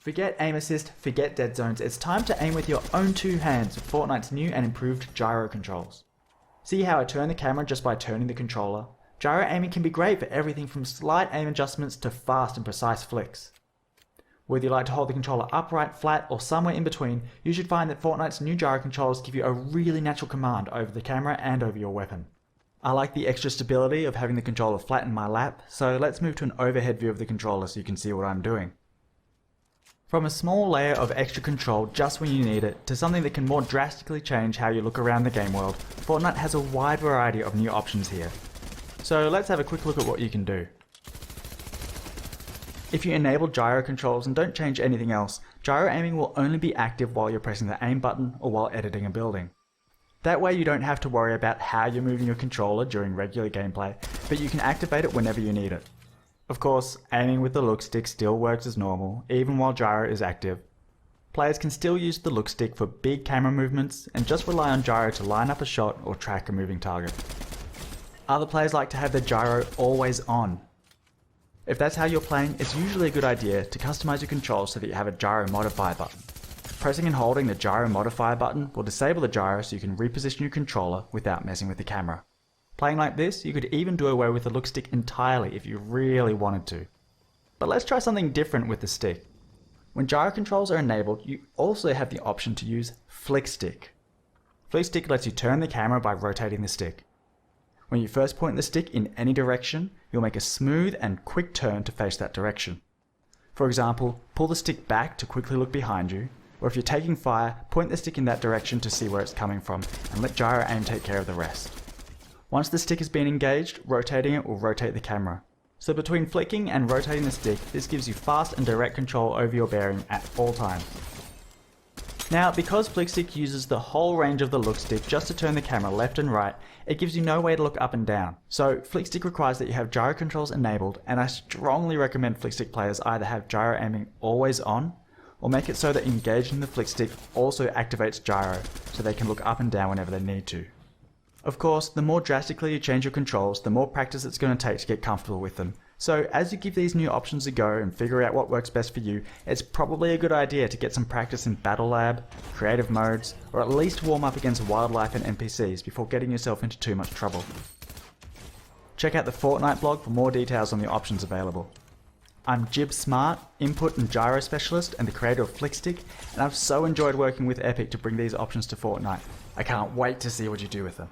Forget aim assist, forget dead zones, it's time to aim with your own two hands with Fortnite's new and improved gyro controls. See how I turn the camera just by turning the controller? Gyro aiming can be great for everything from slight aim adjustments to fast and precise flicks. Whether you like to hold the controller upright, flat, or somewhere in between, you should find that Fortnite's new gyro controls give you a really natural command over the camera and over your weapon. I like the extra stability of having the controller flat in my lap, so let's move to an overhead view of the controller so you can see what I'm doing. From a small layer of extra control just when you need it, to something that can more drastically change how you look around the game world, Fortnite has a wide variety of new options here. So let's have a quick look at what you can do. If you enable gyro controls and don't change anything else, gyro aiming will only be active while you're pressing the aim button or while editing a building. That way you don't have to worry about how you're moving your controller during regular gameplay, but you can activate it whenever you need it. Of course, aiming with the look stick still works as normal, even while gyro is active. Players can still use the look stick for big camera movements and just rely on gyro to line up a shot or track a moving target. Other players like to have their gyro always on. If that's how you're playing, it's usually a good idea to customize your controls so that you have a Gyro Modifier button. Pressing and holding the Gyro Modifier button will disable the gyro so you can reposition your controller without messing with the camera. Playing like this, you could even do away with the look stick entirely if you really wanted to. But let's try something different with the stick. When gyro controls are enabled, you also have the option to use Flick Stick. Flick Stick lets you turn the camera by rotating the stick. When you first point the stick in any direction, you'll make a smooth and quick turn to face that direction. For example, pull the stick back to quickly look behind you, or if you're taking fire, point the stick in that direction to see where it's coming from, and let gyro aim take care of the rest. Once the stick has been engaged, rotating it will rotate the camera. So between flicking and rotating the stick, this gives you fast and direct control over your bearing at all times. Now, because Flick Stick uses the whole range of the look stick just to turn the camera left and right, it gives you no way to look up and down. So Flick Stick requires that you have gyro controls enabled, and I strongly recommend Flick Stick players either have gyro aiming always on, or make it so that engaging the Flick Stick also activates gyro, so they can look up and down whenever they need to. Of course, the more drastically you change your controls, the more practice it's going to take to get comfortable with them. So as you give these new options a go and figure out what works best for you, it's probably a good idea to get some practice in Battle Lab, creative modes, or at least warm up against wildlife and NPCs before getting yourself into too much trouble. Check out the Fortnite blog for more details on the options available. I'm Jib Smart, Input and Gyro Specialist and the creator of Flick Stick, and I've so enjoyed working with Epic to bring these options to Fortnite. I can't wait to see what you do with them.